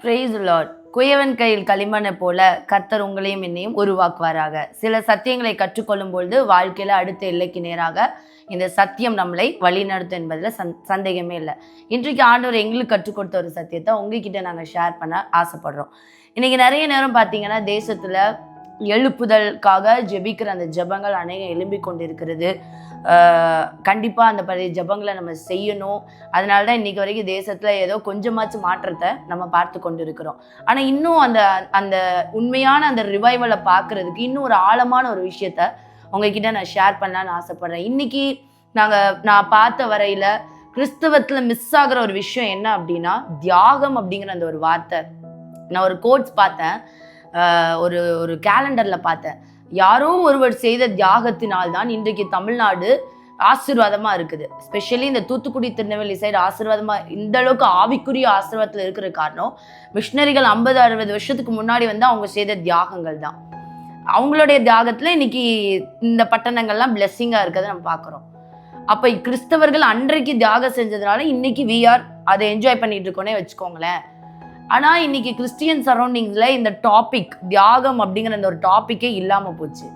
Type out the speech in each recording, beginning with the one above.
Price Lord. குயவன் கையில் களிமண்ணை போல கர்த்தர் உங்களையும் என்னையும் உருவாக்குவாராக. சில சத்தியங்களை கற்றுக்கொள்ளும் பொழுது வாழ்க்கையில அடுத்த எல்லைக்கு நேராக இந்த சத்தியம் நம்மளை வழிநடத்தும் என்பதில் சந்தேகமே இல்லை. இன்றைக்கு ஆண்டவர் எங்களுக்கு கற்றுக் கொடுத்த ஒரு சத்தியத்தை உங்ககிட்ட நாங்கள் ஷேர் பண்ண ஆசைப்படுறோம். இன்னைக்கு நிறைய நேரம் பார்த்தீங்கன்னா தேசத்துல எழுப்புதலுக்காக ஜெபிக்கிற அந்த ஜெபங்கள் அநேகம் எழும்பிக் கொண்டிருக்கிறது. கண்டிப்பாக அந்த பழைய ஜெபங்களை நம்ம செய்யணும். அதனால தான் இன்றைக்கி வரைக்கும் தேசத்தில் ஏதோ கொஞ்சமாச்சும் மாற்றத்தை நம்ம பார்த்து கொண்டு இருக்கிறோம். ஆனால் இன்னும் அந்த அந்த உண்மையான அந்த ரிவைவலை பார்க்குறதுக்கு இன்னும் ஒரு ஆழமான ஒரு விஷயத்த உங்ககிட்ட நான் ஷேர் பண்ணலான்னு ஆசைப்பட்றேன். இன்றைக்கி நான் பார்த்த வரையில் கிறிஸ்தவத்தில் மிஸ் ஆகிற ஒரு விஷயம் என்ன அப்படின்னா தியாகம் அப்படிங்கிற அந்த ஒரு வார்த்தை. நான் ஒரு கோட்ஸ் பார்த்தேன், ஒரு ஒரு கேலண்டரில் பார்த்தேன். யாரோ ஒருவர் செய்த தியாகத்தினால்தான் இன்றைக்கு தமிழ்நாடு ஆசீர்வாதமாக இருக்குது. ஸ்பெஷலி இந்த தூத்துக்குடி திருநெல்வேலி சைடு ஆசீர்வாதமாக இந்த அளவுக்கு ஆவிக்குரிய ஆசீர்வாதத்தில் இருக்கிற காரணம் மிஷினரிகள் 50-60 வருஷத்துக்கு முன்னாடி வந்து அவங்க செய்த தியாகங்கள் தான். அவங்களுடைய தியாகத்தில் இன்னைக்கு இந்த பட்டணங்கள்லாம் பிளெஸ்ஸிங்காக இருக்கிறத நம்ம பார்க்குறோம். அப்போ கிறிஸ்தவர்கள் அன்றைக்கு தியாகம் செஞ்சதுனால இன்னைக்கு விஆர் அதை என்ஜாய் பண்ணிட்டு இருக்கோன்னே வச்சுக்கோங்களேன். ஆனால் இன்னைக்கு கிறிஸ்டியன் சரௌண்டிங்ஸில் இந்த டாபிக் தியாகம் அப்படிங்கிற அந்த ஒரு டாப்பிக்கே இல்லாமல் போச்சு.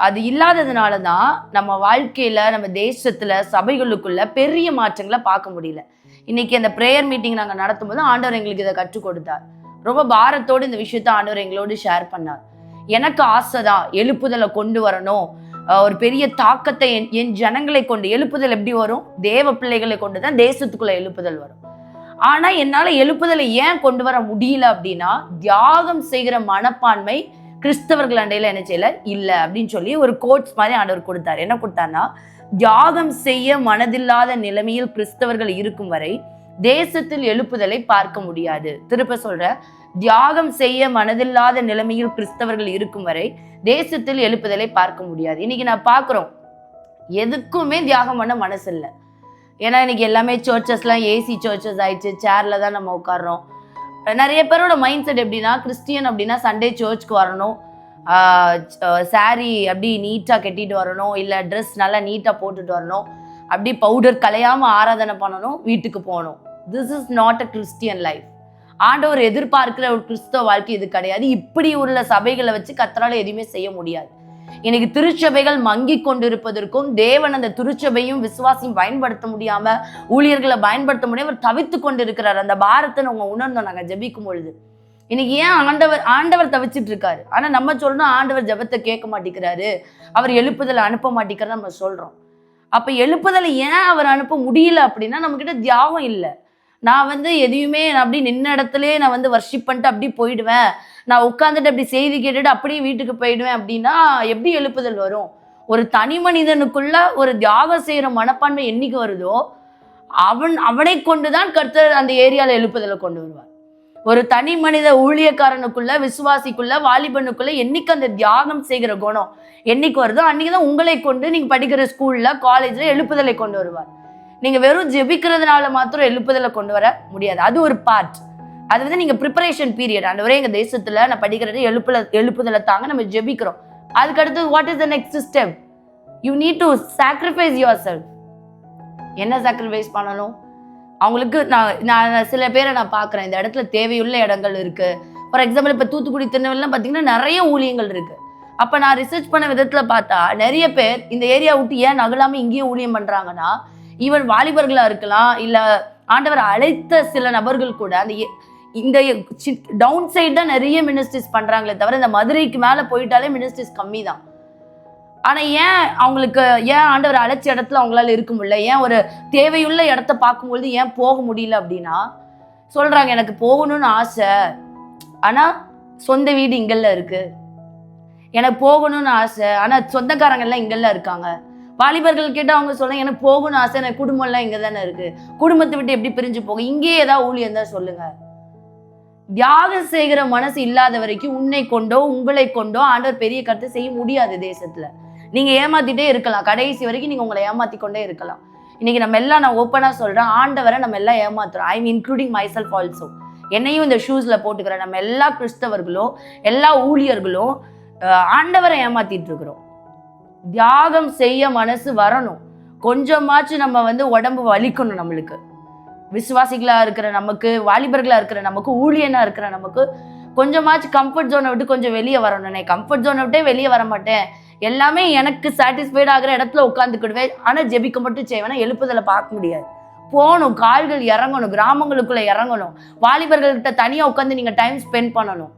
அது இல்லாததுனால தான் நம்ம வாழ்க்கையில் நம்ம தேசத்தில் சபைகளுக்குள்ள பெரிய மாற்றங்களை பார்க்க முடியல. இன்னைக்கு அந்த ப்ரேயர் மீட்டிங் நாங்கள் நடத்தும் போது ஆண்டவர் எங்களுக்கு இதை கற்றுக் கொடுத்தார். ரொம்ப பாரத்தோடு இந்த விஷயத்த ஆண்டவர் எங்களோடு ஷேர் பண்ணார். எனக்கு ஆசை தான் எழுப்புதலை கொண்டு வரணும், ஒரு பெரிய தாக்கத்தை என் ஜனங்களை கொண்டு. எழுப்புதல் எப்படி வரும்? தேவ பிள்ளைகளை கொண்டு தான் தேசத்துக்குள்ள எழுப்புதல் வரும். ஆனா என்னால எழுப்புதலை ஏன் கொண்டு வர முடியல அப்படின்னா தியாகம் செய்கிற மனப்பான்மை கிறிஸ்தவர்கள் அண்டையில என்ன செய்யல இல்லை அப்படின்னு சொல்லி ஒரு கோட்ஸ் மாதிரி ஆண்டவர் கொடுத்தாரு. என்ன கொடுத்தாருன்னா, தியாகம் செய்ய மனதில்லாத நிலைமையில் கிறிஸ்தவர்கள் இருக்கும் வரை தேசத்தில் எழுப்புதலை பார்க்க முடியாது. திருப்ப சொல்ற, தியாகம் செய்ய மனதில்லாத நிலைமையில் கிறிஸ்தவர்கள் இருக்கும் வரை தேசத்தில் எழுப்புதலை பார்க்க முடியாது. இன்னைக்கு நான் பார்க்குறோம் எதுக்குமே தியாகம் பண்ண மனசு இல்லை. ஏன்னா இன்னைக்கு எல்லாமே சர்ச்சஸ்லாம் ஏசி சர்ச்சஸ் ஆயிடுச்சு, சேர்ல தான் நம்ம உட்காடுறோம். நிறைய பேரோட மைண்ட் செட் எப்படின்னா, கிறிஸ்டியன் அப்படின்னா சண்டே சர்ச்சுக்கு வரணும், சாரி அப்படி நீட்டாக கட்டிட்டு வரணும், இல்லை ட்ரெஸ் நல்லா நீட்டாக போட்டுட்டு வரணும், அப்படி பவுடர் கலையாமல் ஆராதனை பண்ணணும், வீட்டுக்கு போகணும். This is not a Christian life. ஆண்டவர் எதிர்பார்க்கிற ஒரு கிறிஸ்தவ வாழ்க்கை இது கிடையாது. இப்படி உள்ள சபைகளை வச்சு கர்த்தரால எதுவுமே செய்ய முடியாது. இன்னைக்கு திருச்சபைகள் மங்கி கொண்டிருப்பதற்கும் தேவன் அந்த திருச்சபையும் விசுவாசியும் பயன்படுத்த முடியாம ஊழியர்களை பயன்படுத்த முடியாம தவித்து கொண்டு இருக்கிறார். அந்த பாரத்தை நம்ம உணர்ந்தோம் நாங்க ஜெபிக்கும் பொழுது. இன்னைக்கு ஏன் ஆண்டவர் தவிச்சிட்டு இருக்காரு? ஆனா நம்ம சொல்லணும் ஆண்டவர் ஜெபத்தை கேட்க மாட்டேங்கிறாரு, அவர் எழுப்புதலை அனுப்ப மாட்டேங்கிறார் நம்ம சொல்றோம். அப்ப எழுப்புதலை ஏன் அவர் அனுப்ப முடியல அப்படின்னா நம்ம கிட்ட தியாகம் இல்லை. நான் எதையுமே அப்படி நின்ன இடத்துலயே நான் வர்ஷிப் பண்ணிட்டு அப்படி போயிடுவேன், நான் உட்காந்துட்டு அப்படி செய்தி கேட்டுட்டு அப்படியே வீட்டுக்கு போயிடுவேன் அப்படின்னா எப்படி எழுப்புதல் வரும்? ஒரு தனி மனிதனுக்குள்ள ஒரு தியாகம் செய்யற மனப்பான்மை என்னைக்கு வருதோ அவனை கொண்டுதான் கர்த்தர் அந்த ஏரியால எழுப்புதலை கொண்டு வருவார். ஒரு தனி மனித ஊழியக்காரனுக்குள்ள விசுவாசிக்குள்ள வாலிபனுக்குள்ள என்னைக்கு அந்த தியாகம் செய்கிற குணம் என்னைக்கு வருதோ அன்னைக்குதான் உங்களை கொண்டு நீங்க படிக்கிற ஸ்கூல்ல காலேஜ்ல எழுப்புதலை கொண்டு வருவார். நீங்க வெறும் ஜெபிக்கிறதுனால மாத்திரம் எழுப்புதலை கொண்டு வர முடியாது. அது ஒரு பார்ட். அது நீங்க ப்ரிப்பரேஷன் பீரியட். அந்த ஒரே எங்க தேசத்துல நான் படிக்கிறது எழுப்புதலை தாங்க நம்ம ஜெபிக்கிறோம். அதுக்கடுத்து what is the next step? You need to sacrifice your self. என்ன சாக்ரிஃபைஸ் பண்ணணும்? அவங்களுக்கு நான் சில பேரை நான் பார்க்குறேன், இந்த இடத்துல தேவையுள்ள இடங்கள் இருக்கு. ஃபார் எக்ஸாம்பிள் இப்போ தூத்துக்குடி திருநெல்வேலிலாம் பார்த்தீங்கன்னா நிறைய ஊழியங்கள் இருக்கு. அப்போ நான் ரிசர்ச் பண்ண விதத்தில் பார்த்தா நிறைய பேர் இந்த ஏரியா விட்டு ஏன் நகலாமல் இங்கேயும் ஊழியம் பண்ணுறாங்கன்னா, ஈவன் வாலிபர்களாக இருக்கலாம், இல்லை ஆண்டவர் அழைத்த சில நபர்கள் கூட அந்த இந்த டவுன் சைடு தான் நிறைய மினிஸ்ட்ரிஸ் பண்ணுறாங்களே தவிர இந்த மதுரைக்கு மேலே போயிட்டாலே மினிஸ்ட்ரிஸ் கம்மி தான். ஆனால் ஏன் ஆண்டவர் அழைச்ச இடத்துல அவங்களால இருக்க முடியல? ஏன் ஒரு தேவையுள்ள இடத்த பார்க்கும்பொழுது ஏன் போக முடியல அப்படின்னா சொல்கிறாங்க, எனக்கு போகணும்னு ஆசை, ஆனால் சொந்த வீடு இங்கெல்லாம் இருக்கு. எனக்கு போகணும்னு ஆசை, ஆனால் சொந்தக்காரங்கெல்லாம் இங்கெல்லாம் இருக்காங்க. வாலிபர்கள் கேட்டால் அவங்க சொல்லுங்க, எனக்கு போகணும்னு ஆசை, எனக்கு குடும்பம்லாம் இங்கே தானே இருக்கு, குடும்பத்தை விட்டு எப்படி பிரிஞ்சு போக? இங்கேயே ஏதாவது ஊழியம் தான் சொல்லுங்க. தியாகம் செய்கிற மனசு இல்லாத வரைக்கும் உன்னை கொண்டோ உங்களை கொண்டோ ஆண்டவர் பெரிய கருத்தை செய்ய முடியாது. தேசத்துல நீங்க ஏமாத்திட்டே இருக்கலாம், கடைசி வரைக்கும் நீங்க உங்களை ஏமாத்தி கொண்டே இருக்கலாம். இன்னைக்கு நம்ம எல்லாம், நான் ஓப்பனா சொல்றேன், ஆண்டவரை நம்ம எல்லாம் ஏமாத்துறோம். I am including myself also. என்னையும் இந்த ஷூஸ்ல போட்டுக்கிறேன். நம்ம எல்லா கிறிஸ்தவர்களும் எல்லா ஊழியர்களும் ஆண்டவரை ஏமாத்திட்டு இருக்கிறோம். தியாகம் செய்ய மனசு வரணும். கொஞ்சமாச்சு நம்ம உடம்பு வலிக்கணும். நம்மளுக்கு விசுவாசிகளா இருக்கிற நமக்கு, வாலிபர்களா இருக்கிற நமக்கு, ஊழியனா இருக்கிற நமக்கு கொஞ்சமாச்சு கம்ஃபர்ட் ஜோனை விட்டு கொஞ்சம் வெளியே வரணும். நான் கம்ஃபர்ட் ஜோனை விட்டே வெளியே வர மாட்டேன், எல்லாமே எனக்கு சாட்டிஸ்ஃபைட் ஆகிற இடத்துல உட்காந்துக்கிடுவேன், ஆனால் ஜெபிக்க மட்டும் செய்வேன், எழுப்புதலை பார்க்க முடியாது. போகணும், கால்கள் இறங்கணும், கிராமங்களுக்குள்ள இறங்கணும், வாலிபர்கள்கிட்ட தனியாக உட்காந்து நீங்கள் டைம் ஸ்பெண்ட் பண்ணணும்,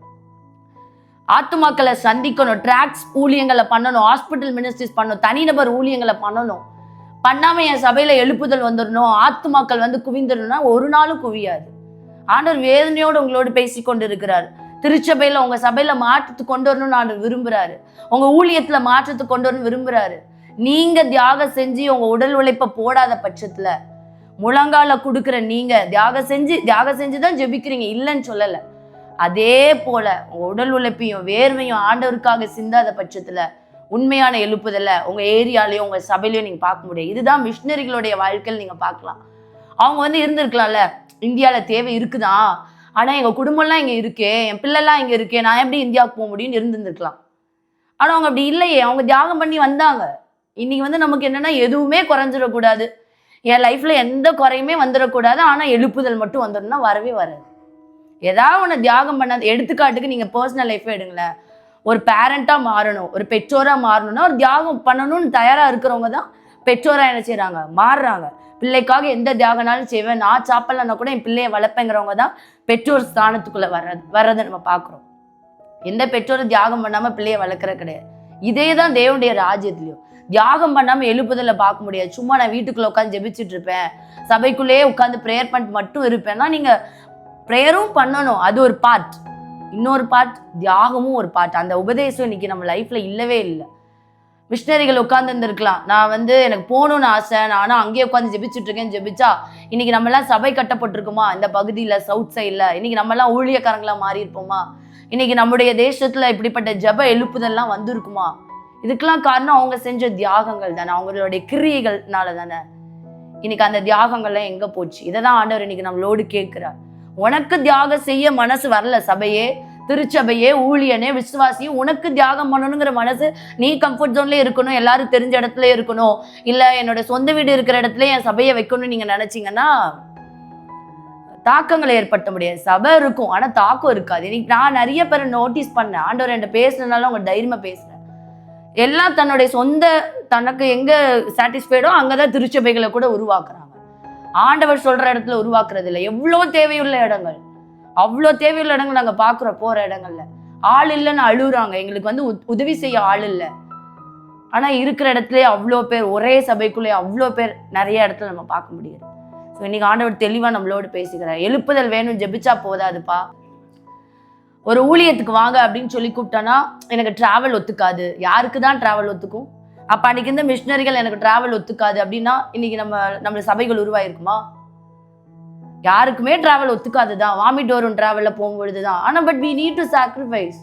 ஆத்துமாக்களை சந்திக்கணும், ட்ராக்ஸ் ஊழியங்களை பண்ணணும், ஹாஸ்பிட்டல் மினிஸ்ட்ரிஸ் பண்ணணும், தனிநபர் ஊழியங்களை பண்ணணும். பண்ணாமல் என் சபையில் எழுப்புதல் வந்துடணும், ஆத்துமாக்கள் வந்து குவிந்துடணும்னா ஒரு நாளும் குவியாது. ஆண்டவர் வேதனையோடு உங்களோடு பேசி கொண்டு இருக்கிறார். திருச்சபையில் உங்கள் சபையில் மாற்றத்துக்கு கொண்டு வரணும்னு ஆண்டவர் விரும்புகிறாரு. உங்கள் ஊழியத்தில் மாற்றத்துக்கு கொண்டு வரணும்னு விரும்புகிறாரு. நீங்கள் தியாகம் செஞ்சு உங்கள் உடல் உழைப்பை போடாத பட்சத்தில், முழங்கால கொடுக்குற நீங்கள் தியாகம் செஞ்சு தான் ஜெபிக்கிறீங்க, இல்லைன்னு சொல்லலை. அதே போல உங்கள் உடல் உழைப்பையும் வேர்வையும் ஆண்டவருக்காக சிந்தாத பட்சத்தில் உண்மையான எழுப்புதலை உங்கள் ஏரியாலையும் உங்கள் சபையிலையும் நீங்கள் பார்க்க முடியாது. இதுதான் மிஷினரிகளுடைய வாழ்க்கையில் நீங்கள் பார்க்கலாம். அவங்க வந்து இருந்திருக்கலாம்ல, இந்தியாவில் தேவை இருக்குதான், ஆனால் எங்கள் குடும்பம்லாம் இங்கே இருக்கே, என் பிள்ளைலாம் இங்கே இருக்கே, நான் எப்படி இந்தியாவுக்கு போக முடியும்னு இருந்திருக்கலாம். ஆனால் அவங்க அப்படி இல்லையே, அவங்க தியாகம் பண்ணி வந்தாங்க. இன்னைக்கு வந்து நமக்கு என்னென்னா எதுவுமே குறைஞ்சிடக்கூடாது, என் லைஃப்பில் எந்த குறையுமே வந்துடக்கூடாது, ஆனால் எழுப்புதல் மட்டும் வந்துடணும்னா வரவே வராது. ஏதாவது ஒன்று தியாகம் பண்ணாது. எடுத்துக்காட்டுக்கு நீங்கள் பர்சனல் லைஃபே எடுங்களேன். ஒரு பேரண்ட்டாக மாறணும், ஒரு பெற்றோராக மாறணும்னா ஒரு தியாகம் பண்ணணும்னு தயாராக இருக்கிறவங்க தான் பெற்றோராக என்ன செய்கிறாங்க, மாறுறாங்க. பிள்ளைக்காக எந்த தியாகனாலும் செய்வேன், நான் சாப்பிடலன்னா கூட என் பிள்ளையை வளர்ப்பேங்கிறவங்க தான் பெற்றோர் ஸ்தானத்துக்குள்ளே வர்றதை நம்ம பார்க்குறோம். எந்த பெற்றோரும் தியாகம் பண்ணாமல் பிள்ளையை வளர்க்குற கிடையாது. இதே தான் தேவனுடைய ராஜ்யத்துலையும் தியாகம் பண்ணாமல் எழுப்புதலை பார்க்க முடியாது. சும்மா நான் வீட்டுக்குள்ளே உட்காந்து ஜெபிச்சுட்டு இருப்பேன், சபைக்குள்ளேயே உட்காந்து ப்ரேயர் பண்ணிட்டு மட்டும் இருப்பேன்னா நீங்கள் ப்ரேயரும் பண்ணணும், அது ஒரு பார்ட். இன்னொரு பார்ட் தியாகமும் ஒரு பார்ட். அந்த உபதேசம் இன்னைக்கு நம்ம லைஃப்பில் இல்லவே இல்லை. மிஷினரிகள் உட்காந்து இருந்திருக்கலாம், நான் வந்து எனக்கு போகணும்னு ஆசை, நானும் அங்கேயே உட்காந்து ஜெபிச்சுட்டு இருக்கேன், ஜெபிச்சா இன்னைக்கு நம்மளாம் சபை கட்டப்பட்டிருக்குமா இந்த பகுதியில், சவுத் சைடில், இன்னைக்கு நம்மளாம் ஊழியக்காரங்களாக மாறி இருப்போமா, இன்னைக்கு நம்முடைய தேசத்தில் இப்படிப்பட்ட ஜப எழுப்புதெல்லாம் வந்திருக்குமா? இதுக்கெல்லாம் காரணம் அவங்க செஞ்ச தியாகங்கள் தானே, அவங்களுடைய கிரியைகள்னால தானே. இன்னைக்கு அந்த தியாகங்கள்லாம் எங்கே போச்சு? இதை தான் ஆண்டவர் இன்னைக்கு நம்மளோடு கேட்குறார். உனக்கு தியாகம் செய்ய மனசு வரல, சபையே, திருச்சபையே, ஊழியனே, விசுவாசியும் உனக்கு தியாகம் பண்ணணுங்கிற மனசு, நீ கம்ஃபர்ட் ஜோன்லேயே இருக்கணும், எல்லாரும் தெரிஞ்ச இடத்துல இருக்கணும், இல்லை என்னோட சொந்த வீடு இருக்கிற இடத்துல என் சபையை வைக்கணும்னு நீங்கள் நினச்சிங்கன்னா தாக்கங்களை ஏற்படுத்த முடியாது. சபை இருக்கும், ஆனால் தாக்கம் இருக்காது. இன்னைக்கு நான் நிறைய பேரை நோட்டீஸ் பண்ணேன், ஆண்டவர் என்கிட்ட பேசுறதுனால அவங்க தைரியமாக பேசுகிறேன். எல்லாம் தன்னுடைய சொந்த தனக்கு எங்கே சாட்டிஸ்ஃபைடோ அங்கே தான் திருச்சபைகளை கூட உருவாக்குறாங்க. ஆண்டவர் சொல்கிற இடத்துல உருவாக்குறது இல்லை. எவ்வளோ தேவையுள்ள இடங்கள், அவ்வளோ தேவையுள்ள இடங்கள் நாங்கள் பார்க்குறோம். போகிற இடங்கள்ல ஆள் இல்லைன்னு அழுகுறாங்க, எங்களுக்கு வந்து உதவி செய்ய ஆள் இல்லை. ஆனால் இருக்கிற இடத்துலேயே அவ்வளோ பேர், ஒரே சபைக்குள்ளேயே அவ்வளோ பேர் நிறைய இடத்துல நம்ம பார்க்க முடியாது. ஸோ இன்னைக்கு ஆண்டவர் தெளிவாக நம்மளோடு பேசுகிறார். எழுப்புதல் வேணும், ஜெபிச்சா போதாதுப்பா. ஒரு ஊழியத்துக்கு வாங்க அப்படின்னு சொல்லி கூப்பிட்டோன்னா எனக்கு ட்ராவல் ஒத்துக்காது. யாருக்கு தான் ட்ராவல் ஒத்துக்கும்? அப்போ அன்றைக்கி இந்த மிஷினரிகள் எனக்கு ட்ராவல் ஒத்துக்காது அப்படின்னா இன்னைக்கு நம்ம சபைகள் உருவாயிருக்குமா? யாருக்குமே ட்ராவல் ஒத்துக்காது தான், வாமிட் வரும் ட்ராவலில் போகும்பொழுது தான். ஆனால் but we need to sacrifice.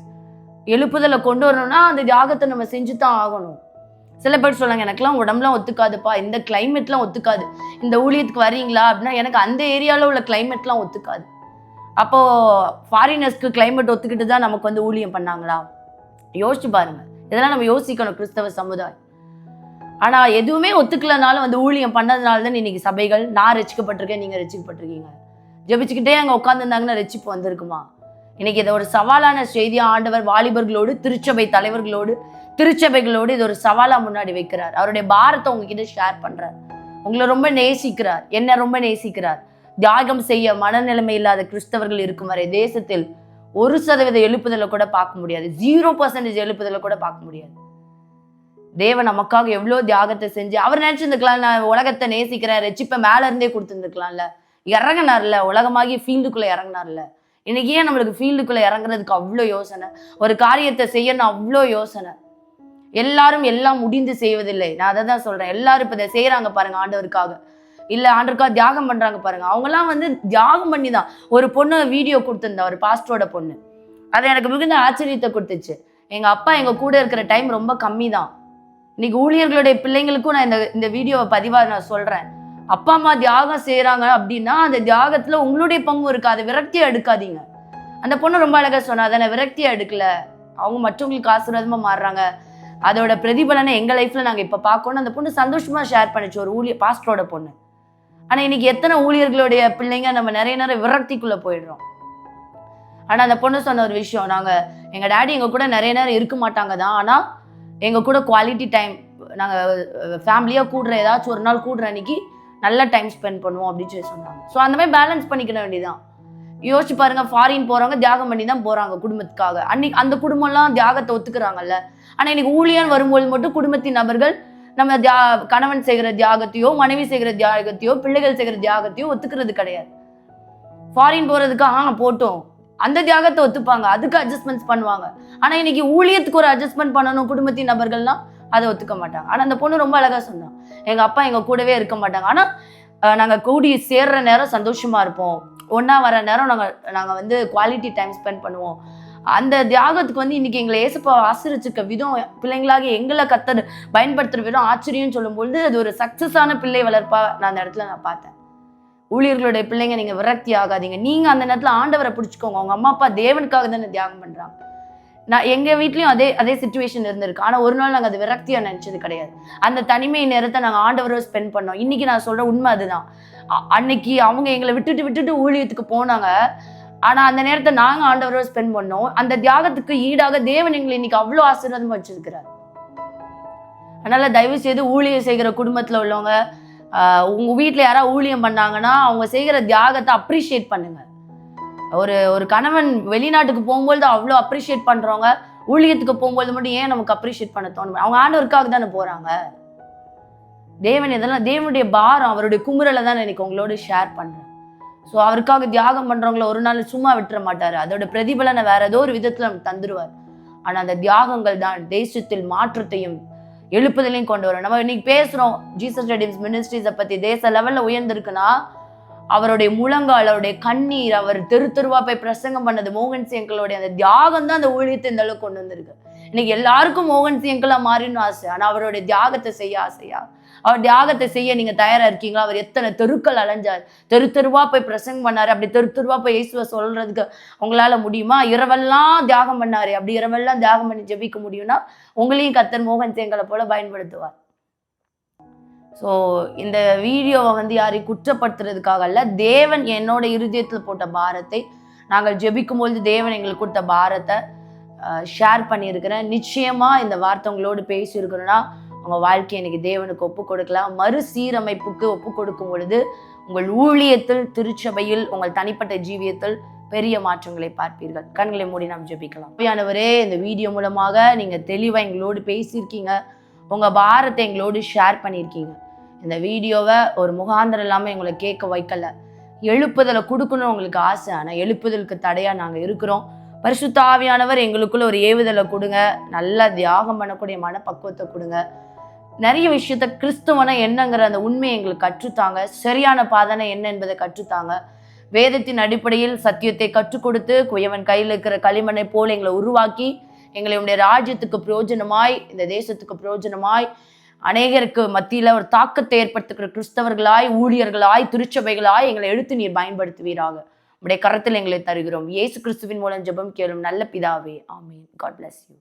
எழுப்புதலை கொண்டு வரணும்னா அந்த தியாகத்தை நம்ம செஞ்சு தான் ஆகணும். சில பேர் சொல்லுவாங்க, எனக்குலாம் உடம்புலாம் ஒத்துக்காதுப்பா, இந்த கிளைமேட்லாம் ஒத்துக்காது, இந்த ஊழியத்துக்கு வரீங்களா அப்படின்னா எனக்கு அந்த ஏரியாவில் உள்ள கிளைமேட்லாம் ஒத்துக்காது. அப்போது ஃபாரினர்ஸ்க்கு கிளைமேட் ஒத்துக்கிட்டு தான் நமக்கு வந்து ஊழியம் பண்ணாங்களா? யோசிச்சு பாருங்கள். இதெல்லாம் நம்ம யோசிக்கணும் கிறிஸ்தவ சமுதாயம். ஆனால் எதுவுமே ஒத்துக்கலனாலும் வந்து ஊழியம் பண்ணதுனால தான் இன்னைக்கு சபைகள், நான் ரசிக்கப்பட்டிருக்கேன், நீங்கள் ரசிக்கப்பட்டிருக்கீங்க. ஜெபிச்சுக்கிட்டே அங்கே உட்காந்துருந்தாங்கன்னா ரசிப்பு வந்திருக்குமா? இன்னைக்கு இதை ஒரு சவாலான செய்தியாக ஆண்டவர் வாலிபர்களோடு, திருச்சபை தலைவர்களோடு, திருச்சபைகளோடு இது ஒரு சவாலாக முன்னாடி வைக்கிறார். அவருடைய பாரத்தை உங்ககிட்ட ஷேர் பண்ணுறார். உங்களை ரொம்ப நேசிக்கிறார், என்ன ரொம்ப நேசிக்கிறார். தியாகம் செய்ய மனநிலைமை இல்லாத கிறிஸ்தவர்கள் இருக்கும் வரை தேசத்தில் 1% எழுப்புதலை கூட பார்க்க முடியாது, 0% எழுப்புதலை கூட பார்க்க முடியாது. தேவன் நமக்காக எவ்வளோ தியாகத்தை செஞ்சு, அவர் நினைச்சிருந்துக்கலாம், நான் உலகத்தை நேசிக்கிறேன், ரட்சிப்பை மேல இருந்தே கொடுத்துருந்துருக்கலாம்ல. இறங்கினார்ல, உலகமாகி ஃபீல்டுக்குள்ள இறங்கினார்ல. இன்னைக்கு ஏன் நம்மளுக்கு ஃபீல்டுக்குள்ள இறங்குறதுக்கு அவ்வளோ யோசனை? ஒரு காரியத்தை செய்யணும் அவ்வளோ யோசனை. எல்லாரும் எல்லாம் முடிந்து செய்வதில்லை. நான் அதை தான் சொல்றேன். எல்லாரும் இப்போ இதை செய்யறாங்க பாருங்க, ஆண்டவருக்காக இல்லை ஆண்டவருக்காக தியாகம் பண்றாங்க பாருங்க. அவங்கெல்லாம் வந்து தியாகம் பண்ணி தான். ஒரு பொண்ணு வீடியோ கொடுத்துருந்தா, ஒரு பாஸ்டரோட பொண்ணு, அது எனக்கு மிகுந்த ஆச்சரியத்தை கொடுத்துச்சு. எங்க அப்பா எங்க கூட இருக்கிற டைம் ரொம்ப கம்மி தான். இன்னைக்கு ஊழியர்களுடைய பிள்ளைங்களுக்கும் நான் இந்த வீடியோவை பதிவாக நான் சொல்றேன். அப்பா அம்மா தியாகம் செய்யறாங்க அப்படின்னா அந்த தியாகத்துல உங்களுடைய பங்கு இருக்கு. அதை விரக்தியா எடுக்காதீங்க. அந்த பொண்ணு ரொம்ப அழகா சொன்னா, அதை நான் விரக்தியா எடுக்கல, அவங்க மற்றவங்களுக்கு ஆசீர்வாதமா மாறுறாங்க, அதோட பிரதிபலனை எங்க லைஃப்ல நாங்க இப்ப பார்க்கணும். அந்த பொண்ணு சந்தோஷமா ஷேர் பண்ணிச்சு, ஒரு பாஸ்டரோட பொண்ணு. ஆனா இன்னைக்கு எத்தனை ஊழியர்களுடைய பிள்ளைங்க நம்ம நிறைய நேரம் விரக்திக்குள்ள போயிடுறோம். ஆனா அந்த பொண்ணு சொன்ன ஒரு விஷயம், நாங்க எங்க டாடி எங்க கூட நிறைய நேரம் இருக்க மாட்டாங்க தான், ஆனா எங்க கூட குவாலிட்டி டைம், நாங்க ஃபேமிலியா கூடுற ஏதாச்சும் ஒரு நாள் கூடுற அன்னைக்கு நல்ல டைம் ஸ்பெண்ட் பண்ணுவோம் அப்படின்னு சொல்லி சொன்னாங்க. ஸோ அந்த மாதிரி பேலன்ஸ் பண்ணிக்கிற வேண்டியதான். யோசிச்சு பாருங்க, ஃபாரின் போறவங்க தியாகம் பண்ணி தான் போறாங்க குடும்பத்துக்காக. அன்னைக்கு அந்த குடும்பம்லாம் தியாகத்தை ஒத்துக்கிறாங்கல்ல. ஆனா இன்னைக்கு ஊழியன் வரும்போது மட்டும் குடும்பத்தின் நபர்கள் நம்ம கணவன் செய்கிற தியாகத்தையோ, மனைவி செய்கிற தியாகத்தையோ, பிள்ளைகள் செய்கிற தியாகத்தையோ ஒத்துக்கிறது கிடையாது. ஃபாரின் போறதுக்கு போட்டோம், அந்த தியாகத்தை ஒத்துப்பாங்க, அதுக்கு அட்ஜஸ்ட்மெண்ட்ஸ் பண்ணுவாங்க. ஆனா இன்னைக்கு ஊழியத்துக்கு ஒரு அட்ஜஸ்ட்மெண்ட் பண்ணணும் குடும்பத்தின் நபர்கள்லாம் அதை ஒத்துக்க மாட்டாங்க. ஆனா அந்த பொண்ணு ரொம்ப அழகா சொன்னான், எங்க அப்பா எங்க கூடவே இருக்க மாட்டாங்க, ஆனா நாங்க கூடி சேர்ற நேரம் சந்தோஷமா இருப்போம், ஒன்னா வர நேரம் நாங்க வந்து குவாலிட்டி டைம் ஸ்பெண்ட் பண்ணுவோம். அந்த தியாகத்துக்கு வந்து இன்னைக்கு எங்களை ஏசப்பா ஆசிரிச்சிருக்க விதம், பிள்ளைங்களாக எங்களை கத்தர் பயன்படுத்துற விதம் ஆச்சரியம் சொல்லும்போது அது ஒரு சக்சஸான பிள்ளை வளர்ப்பா நான் அந்த இடத்துல பார்த்தேன். ஊழியர்களுடைய பிள்ளைங்க நீங்க விரக்தி ஆகாதீங்க. நீங்க அந்த நேரத்துல ஆண்டவரை பிடிச்சுக்கோங்க. அவங்க அம்மா அப்பா தேவனுக்காக தானே தியாகம் பண்றாங்க. நான் எங்க வீட்லயும் அதே சிச்சுவேஷன் இருந்திருக்கு. ஆனா ஒரு நாள் நாங்க அது விரக்தியா நினைச்சது கிடையாது. அந்த தனிமை நேரத்தை நாங்க ஆண்டவரை ஸ்பெண்ட் பண்ணோம். இன்னைக்கு நான் சொல்ற உண்மை அதுதான். அன்னைக்கு அவங்க எங்களை விட்டுட்டு ஊழியத்துக்கு போனாங்க. ஆனா அந்த நேரத்தை நாங்க ஆண்டவரை ஸ்பெண்ட் பண்ணோம். அந்த தியாகத்துக்கு ஈடாக தேவன் எங்களை இன்னைக்கு அவ்வளவு ஆசீர்வாதமா வச்சிருக்கிறார். அதனால தயவு செய்து ஊழியம் செய்கிற குடும்பத்துல உள்ளவங்க, உங்க வீட்டுல யாராவது ஊழியம் பண்ணாங்கன்னா அவங்க செய்கிற தியாகத்தை அப்ரிஷியேட் பண்ணுங்க. ஒரு கணவன் வெளிநாட்டுக்கு போகும்போது அவ்வளோ அப்ரிஷியேட் பண்றவங்க, ஊழியத்துக்கு போகும்போது மட்டும் ஏன் நமக்கு அப்ரிஷியேட் பண்ண தோணும்? அவங்க ஆண்டவருக்காக தானே போறாங்க. தேவன் இதெல்லாம் தேவனுடைய பாரம், அவருடைய குமுறலை தான் எனக்கு உங்களோட ஷேர் பண்றேன். ஸோ அவருக்காக தியாகம் பண்றவங்கள ஒரு நாள் சும்மா விட்டுற மாட்டாரு. அதோட பிரதிபலனை வேற ஏதோ ஒரு விதத்துல நமக்கு தந்துருவார். ஆனா அந்த தியாகங்கள் தான் தேசத்தில் மாற்றத்தையும் எழுப்புதலையும் கொண்டு வரும். நம்ம இன்னைக்கு பேசுறோம் ஜீசஸ் ரெடீம்ஸ் மினிஸ்ட்ரீஸை பத்தி, தேச லெவல்ல உயர்ந்திருக்குன்னா அவருடைய முழங்கால், அவருடைய கண்ணீர், அவர் தெருவா போய் பிரசங்கம் பண்ணது, மோகன் சிங்கங்களுடைய அந்த தியாகம் தான் அந்த ஊழியத்தை இந்த அளவுக்கு கொண்டு வந்திருக்கு. இன்னைக்கு எல்லாருக்கும் மோகன் சிங்கலா மாறினும் ஆசை, ஆனா அவருடைய தியாகத்தை செய்ய ஆசையா? அவர் தியாகத்தை செய்ய நீங்க தயாரா இருக்கீங்களா? அவர் எத்தனை தெருக்கள் அலைஞ்சார், தெருவா போய் பிரசங்கம் பண்ணாரு. அப்படி தெருவா போய் இயேசுவை சொல்றதுக்கு உங்களால முடியுமா? இரவெல்லாம் தியாகம் பண்ணாரு. அப்படி இரவெல்லாம் தியாகம் பண்ணி ஜெபிக்க முடியும்னா உங்களையும் கர்த்தர் மோகன் சிங்கலை போல பயன்படுத்துவார். ஸோ இந்த வீடியோவை வந்து யாரையும் குற்றப்படுத்துறதுக்காக அல்ல, தேவன் என்னோட இருதயத்தில் போட்ட பாரத்தை, நாங்கள் ஜெபிக்கும்போது தேவன் எங்களுக்கு கொடுத்த பாரத்தை ஷேர் பண்ணியிருக்கிறேன். நிச்சயமா இந்த வார்த்தை உங்களோடு பேசியிருக்கிறோன்னா உங்கள் வாழ்க்கையை இன்னைக்கு தேவனுக்கு ஒப்பு கொடுக்கலாம். மறுசீரமைப்புக்கு ஒப்பு கொடுக்கும் பொழுது உங்கள் ஊழியத்தில், திருச்சபையில், உங்கள் தனிப்பட்ட ஜீவியத்தில் பெரிய மாற்றங்களை பார்ப்பீர்கள். கண்களை மூடி நாம் ஜெபிக்கலாம். ஆண்டவரே, இந்த வீடியோ மூலமாக நீங்க தெளிவா எங்களோடு பேசியிருக்கீங்க, உங்க பாரத்தை எங்களோடு ஷேர் பண்ணியிருக்கீங்க. இந்த வீடியோவை ஒரு முகாந்திரம் இல்லாமல் எங்களை கேட்க வைக்கல. எழுப்புதலை கொடுக்கணும் உங்களுக்கு ஆசை, ஆனால் எழுப்புதலுக்கு தடையா நாங்கள் இருக்கிறோம். பரிசுத்த ஆவியானவர் எங்களுக்குள்ள ஒரு ஏவுதலை கொடுங்க, நல்லா தியாகம் பண்ணக்கூடிய மனப்பக்குவத்தை கொடுங்க. நிறைய விஷயத்த கிறிஸ்துவனை என்னங்கிற அந்த உண்மையை எங்களுக்கு கற்றுத்தாங்க. சரியான பாதனை என்ன என்பதை கற்றுத்தாங்க. வேதத்தின் அடிப்படையில் சத்தியத்தை கற்றுக் கொடுத்து குயவன் கையில் இருக்கிற களிமண்ணை போல் எங்களை உருவாக்கி எங்களுடைய ராஜ்யத்துக்கு பிரயோஜனமாய், இந்த தேசத்துக்கு பிரயோஜனமாய், அநேகருக்கு மத்தியில ஒரு தாக்கத்தை ஏற்படுத்துகிற கிறிஸ்தவர்களாய், ஊழியர்களாய், திருச்சபைகளாய் எங்களை எடுத்து நீர் பயன்படுத்துவீராக. உடைய கரத்தில் எங்களை தருகிறோம். இயேசு கிறிஸ்துவின் மூலம் ஜெபம் கேளும் நல்ல பிதாவே, ஆமென். God bless you.